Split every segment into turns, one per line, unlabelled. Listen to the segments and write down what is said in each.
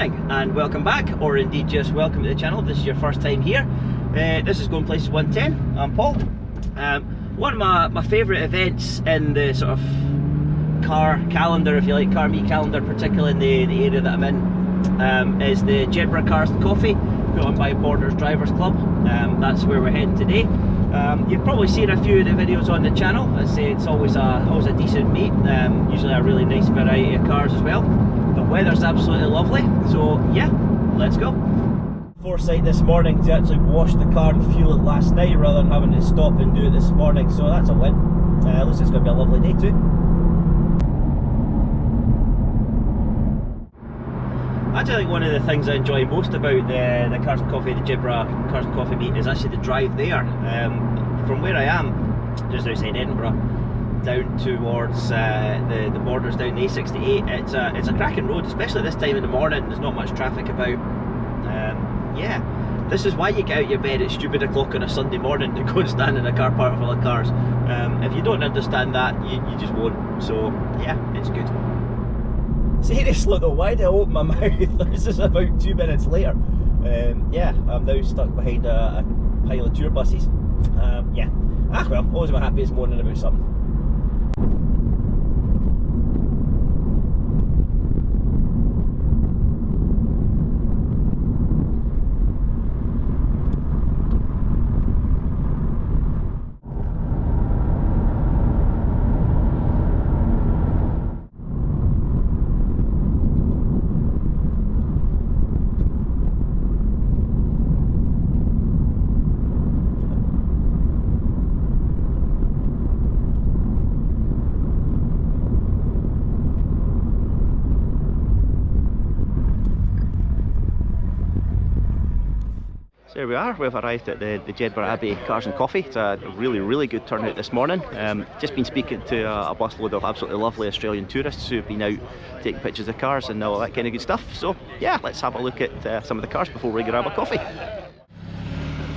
morning and welcome back, or indeed just welcome to the channel if this is your first time here. This is Going Places 110. I'm Paul. One of my favourite events in the sort of car calendar, if you like, car meet calendar, particularly in the area that I'm in, is the Jedburgh Cars and Coffee put on by Borders Drivers Club. That's where we're heading today. You've probably seen a few of the videos on the channel. I say it's always a decent meet, usually a really nice variety of cars as well. The weather's absolutely lovely, so yeah, let's go. Foresight this morning to actually wash the car and fuel it last night rather than having to stop and do it this morning, so that's a win. Looks like it's going to be a lovely day too. Actually, I think one of the things I enjoy most about the Cars and Coffee, the Jedburgh Cars and Coffee meet, is actually the drive there. From where I am, just outside Edinburgh, down towards the borders down the A68, it's a cracking road, especially this time in the morning. There's not much traffic about. Yeah, this is why you get out of your bed at stupid o'clock on a Sunday morning to go and stand in a car park full of cars. If you don't understand that, you just won't. So yeah, it's good. Seriously though, why did I open my mouth? This is about 2 minutes later. Yeah, I'm now stuck behind a pile of tour buses. Yeah, well, always my happiest morning about something. So here we are, we've arrived at the Jedburgh Abbey Cars and Coffee. It's a really good turnout this morning. Just been speaking to a busload of absolutely lovely Australian tourists who've been out taking pictures of cars and all that kind of good stuff. So yeah, let's have a look at some of the cars before we grab a coffee.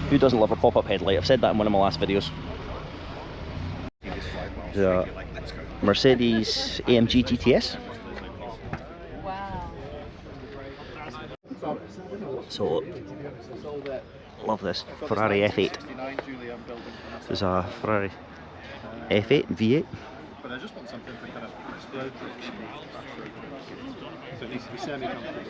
Who doesn't love a pop-up headlight? I've said that in one of my last videos. The Mercedes AMG GTS. So, love this Ferrari F8. There's a Ferrari F8 V8.
But I just want something to kind of explode. So it needs to be semi-comfortable.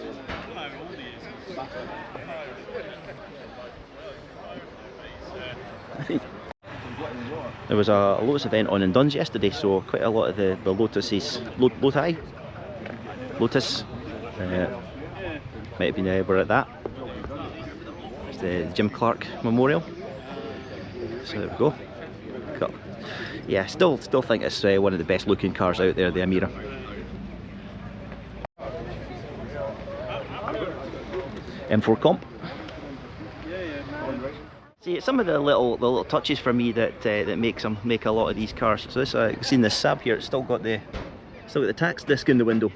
There was a Lotus event on in Duns yesterday, so quite a lot of the Lotuses, Lotus, might have been were at that. There's the Jim Clark Memorial. So there we go. Cool. Yeah, still think it's one of the best looking cars out there, the Amira. M4 Comp. See, some of the little touches for me that make a lot of these cars. So this, you've seen this Saab here. It's still got the tax disc in the window.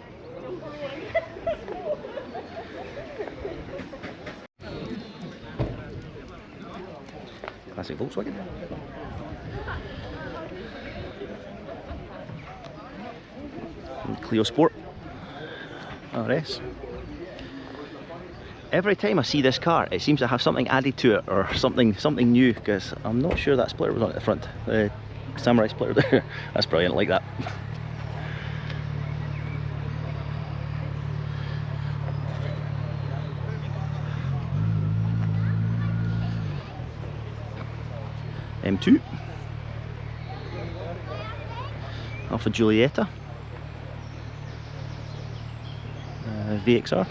Classic Volkswagen. And Clio Sport RS. Every time I see this car, it seems to have something added to it, or something new, because I'm not sure that splitter was on at the front. The Samurai splitter there. That's brilliant, I like that. M2, Alfa Giulietta, VXR,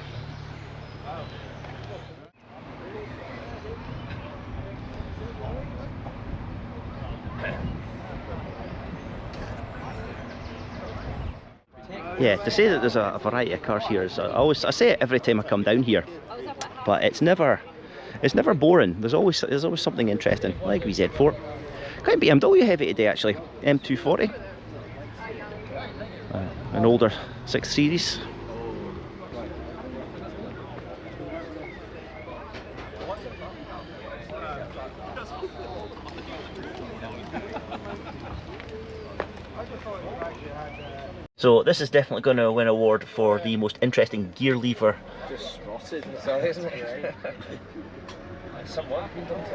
yeah, to say that there's a variety of cars here is, I say it every time I come down here, but it's never boring. There's always something interesting, like Z4. Quite BMW heavy today actually. M240. An older 6 Series. So this is definitely going to win an award for the most interesting gear lever.
Just spotted, sorry, isn't it? Some work been done to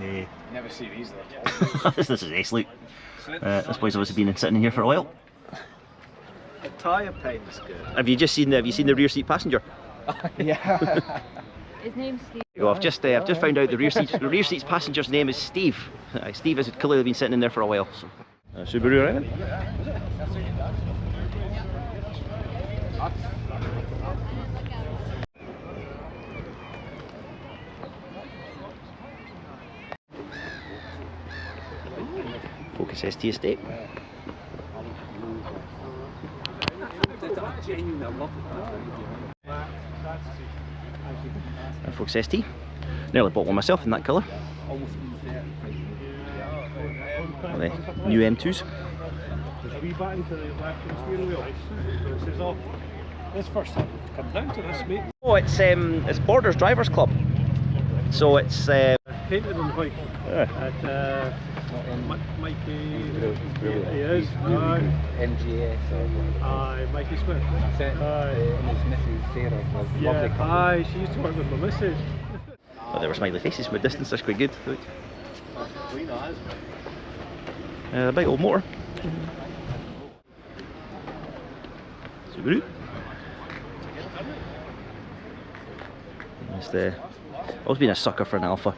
it. Never see these though.
This is Ace-Loop. This boy's obviously been sitting in here for a while.
The tyre paint's good.
Have you seen the rear seat passenger?
Yeah.
His name's Steve.
I've just found out the rear seat's passenger's name is Steve. Steve has clearly been sitting in there for a while. So. Subaru arriving. Focus ST estate. And Focus ST. Nearly bought one myself in that colour. The new M2s.
There's a wee button to the left of the steering wheel. So it says off. This first time come down to this, mate.
Oh, it's Borders Drivers Club. So it's
Painted in white. At Mikey. He is.
MGS or
Mikey Smith.
that's it. And his missus Sarah was lovely couple.
Aye, she used to work with my missus.
Oh, there were smiley faces from a distance. That's quite good. Look. A big old motor. Subaru. Always been a sucker for an Alpha.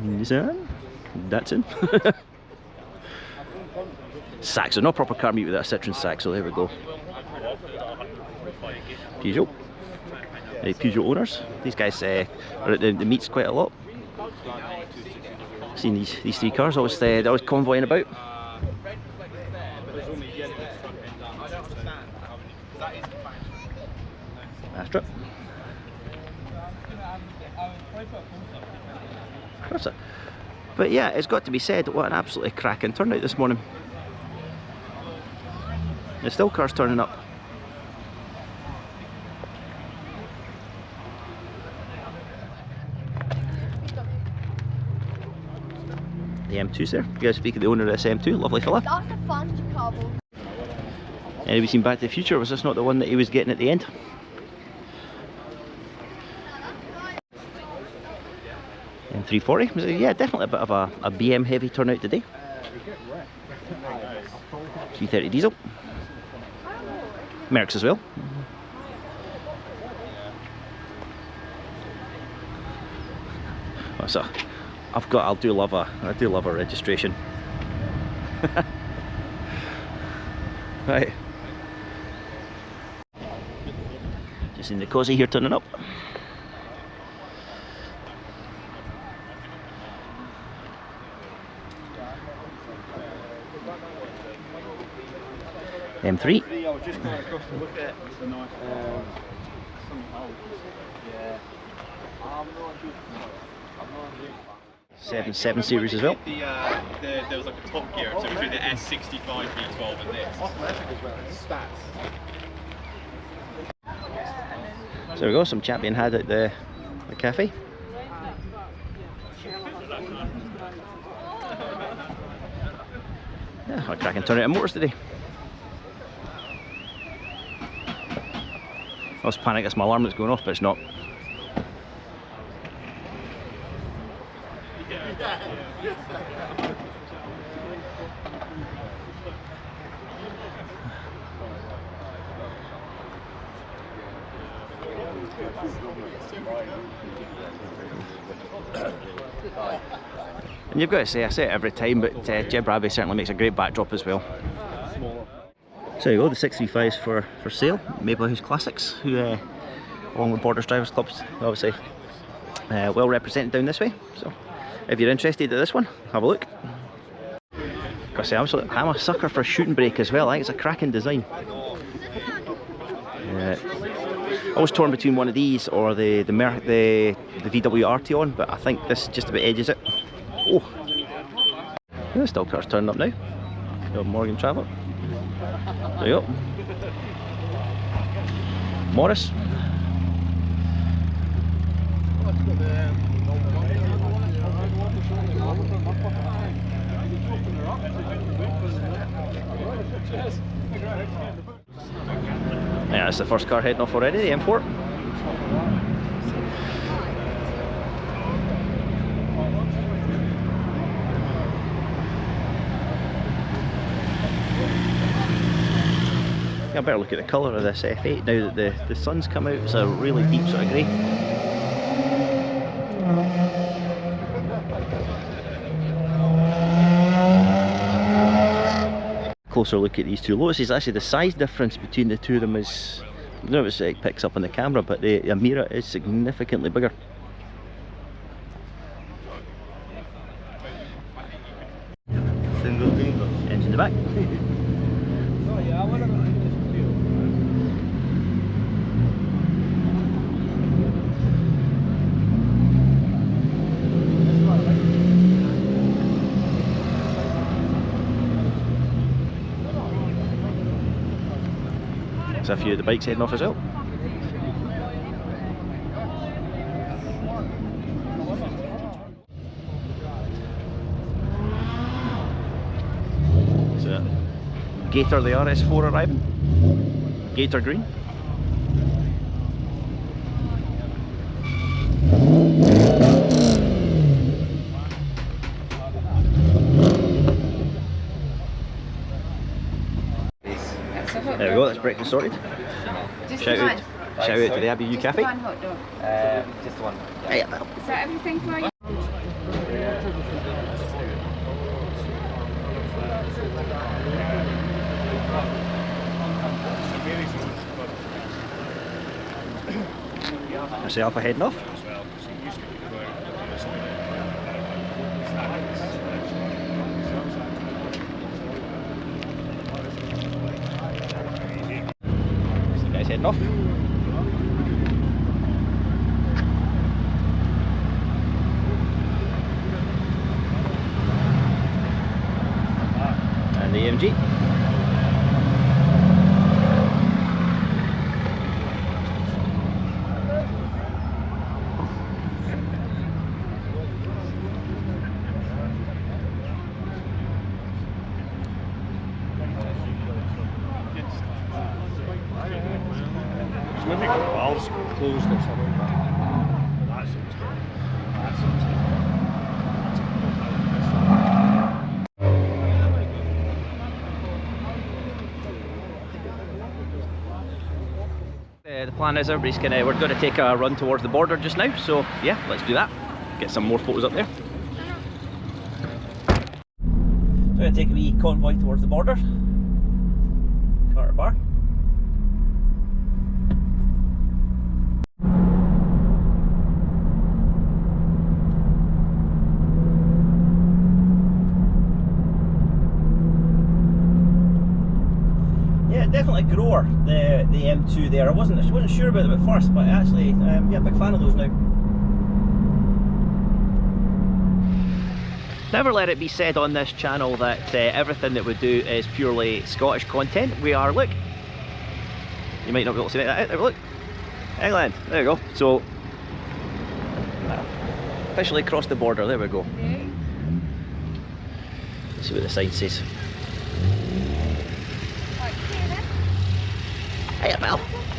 Nissan, Datsun. Sax, so no proper car meet without a Citroen Sax, so there we go. Peugeot. Peugeot owners. These guys are at the meets quite a lot. Seen these three cars always convoying about. Astra. But yeah, it's got to be said, what an absolutely cracking turnout this morning. There's still cars turning up. The M2's there. You guys speak of the owner of this M2, lovely fella.
That's a fun cobble.
Anybody seen Back to the Future? Was this not the one that he was getting at the end? M340, was it? Yeah, definitely a bit of a BM heavy turnout today. 330 diesel. Mercs as well. Oh, so I do love a registration. Right. Just in the Cozy here turning up. M3.
I was just going across to look at it. It's a nice
yeah. 7 series as well.
There was like a top gear, so between the S65 V12 and this.
So there we go, some chat being had at the cafe. Yeah, I cracking turn out of motors today. I was panicking, it's my alarm that's going off, but it's not. And you've got to say, I say it every time, but Jedburgh certainly makes a great backdrop as well. So there you go, the 635s for sale, Maple House Classics, who along with Borders Drivers Clubs, obviously well represented down this way. So if you're interested in this one, have a look. Gotta say, I'm a sucker for a shooting brake as well. I think it's a cracking design. I was torn between one of these or the VW Arteon, but I think this just about edges it. Oh, there's still cars turning up now. Your Morgan Traveller. There you go. Morris. Yeah, that's the first car heading off already, the M4. I better look at the colour of this F8 now that the sun's come out. It's a really deep sort of grey. Closer look at these two Lotuses. Actually, the size difference between the two of them is, I don't know if it picks up on the camera, but the Amira is significantly bigger. Engine in the back. There's a few of the bikes heading off as well. So, Gator the RS4 arriving. Gator green. There we go, that's breakfast sorted. Shout out to the Abbey U Cafe.
One hot dog. Just one.
Yeah.
Is that everything for you?
That's the Alpha heading off. That's the guys heading off. And the AMG.
Maybe valves closed or something. That seems good. That seems
The plan is everybody's we're going to take a run towards the border just now, so yeah, let's do that. Get some more photos up there. So we're going to take a wee convoy towards the border. Carter Bar. Yeah, definitely a grower, the M2 there. I wasn't sure about it at first, but actually, yeah, big fan of those now. Never let it be said on this channel that everything that we do is purely Scottish content. We are, look, you might not be able to see that out there, but look, England, there we go. So, officially crossed the border, there we go. Let's see what the sign says. Hey pal,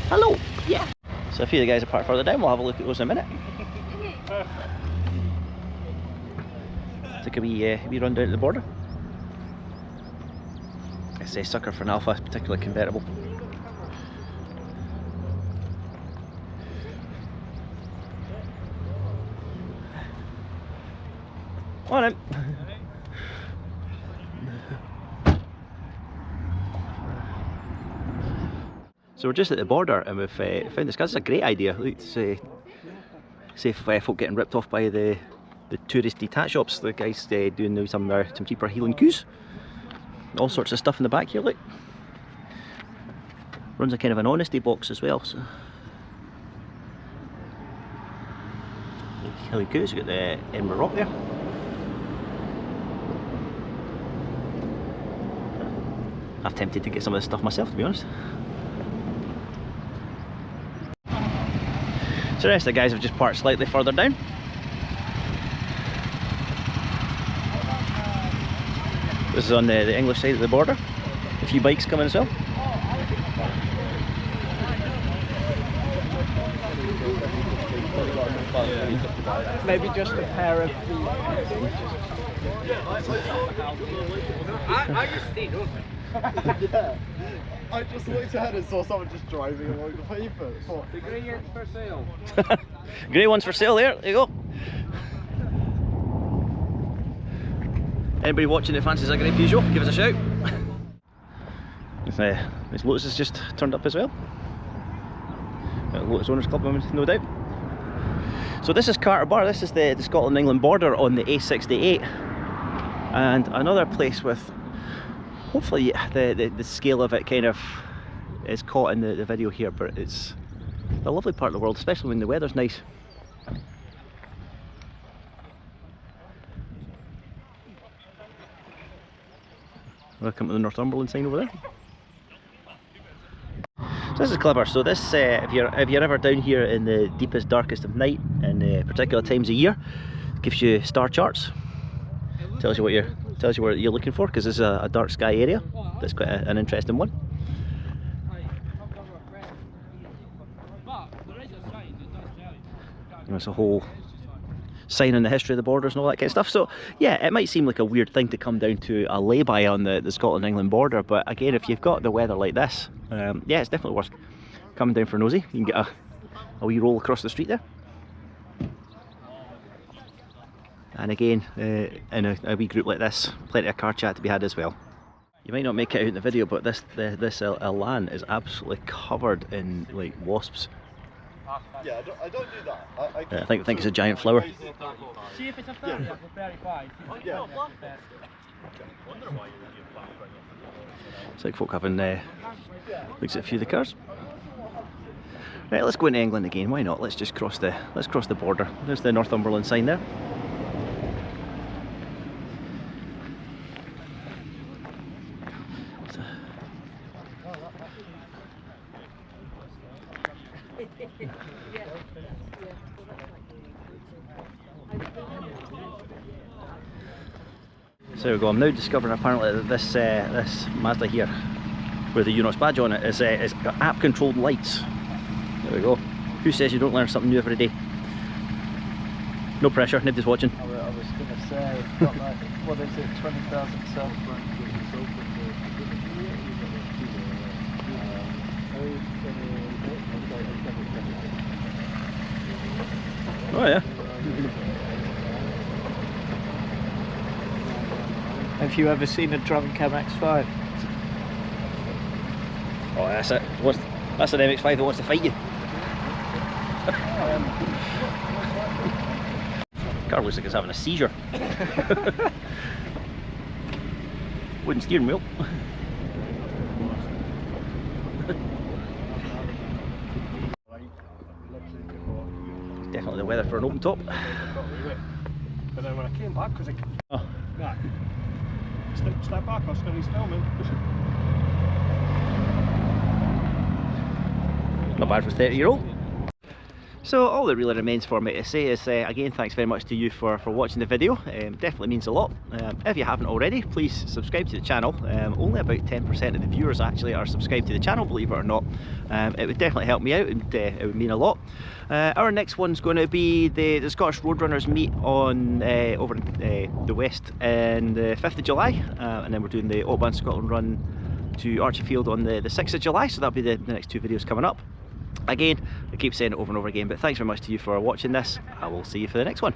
hello, yeah. So a few of the guys are parked further down, we'll have a look at those in a minute. Take a wee run down to the border. It's a sucker for an Alpha, particularly convertible. On in. So we're just at the border and we've found this. This is a great idea. Let's save folk getting ripped off by the touristy tat shops. The guys doing now some cheaper heel and coos. All sorts of stuff in the back here, look. Runs a kind of an honesty box as well. So. Heel and coos, you've got the Edinburgh Rock there. I'm tempted to get some of this stuff myself, to be honest. So the rest of the guys have just parked slightly further down. This is on the English side of the border. A few bikes coming as well.
Maybe just a pair of
I just stayed up.
Yeah. I just looked ahead and saw someone just driving along the pavement.
The grey is for sale.
Grey one's for sale there, there you go. Anybody watching that fancies a grey Peugeot, give us a shout. This Lotus has just turned up as well. Lotus Owners Club, no doubt. So this is Carter Bar, this is the Scotland-England border on the A68. And another place with, hopefully the scale of it kind of is caught in the video here, but it's a lovely part of the world, especially when the weather's nice. Welcome to the Northumberland sign over there. So this is clever. So this, if you're ever down here in the deepest, darkest of night, in particular times of year, gives you star charts. Tells you what you're looking for, because this is a dark sky area. That's quite an interesting one. There's a whole sign on the history of the borders and all that kind of stuff. So yeah, it might seem like a weird thing to come down to a lay-by on the Scotland-England border, but again, if you've got the weather like this, yeah, it's definitely worth coming down for a nosy. You can get a wee roll across the street there. And again, in a wee group like this, plenty of car chat to be had as well. You might not make it out in the video, but this Elan is absolutely covered in like wasps.
Yeah, I don't do that.
I think it's a giant flower.
See if it's a 30 or 35.
Yeah.
It's like folk having looks at a few of the cars. Right, let's go into England again. Why not? Let's just cross the border. There's the Northumberland sign there. So there we go. I'm now discovering apparently that this Mazda here, with the UNOS badge on it, is got app-controlled lights. There we go. Who says you don't learn something new every day? No pressure. Nobody's watching.
I was going to say, it's got like, what is it, 20,000 self.
Oh yeah.
Have you ever seen a drum cam X5?
Oh, that's it. That's an MX-5 that wants to fight you. Car looks like it's having a seizure. Wooden steering wheel. Definitely the weather for an open top.
But then when I came back, because I...
Oh.
Nah. Step back, I'll still he's filming.
Not bad for a 30-year-old. So all that really remains for me to say is, again, thanks very much to you for watching the video. Definitely means a lot. If you haven't already, please subscribe to the channel. Only about 10% of the viewers actually are subscribed to the channel, believe it or not. It would definitely help me out, and it would mean a lot. Our next one's going to be the Scottish Roadrunners meet on over in the west on the 5th of July, and then we're doing the Autobahn Scotland run to Archiefield on the 6th of July, so that'll be the next two videos coming up. Again, I keep saying it over and over again, but thanks very much to you for watching this. I will see you for the next one.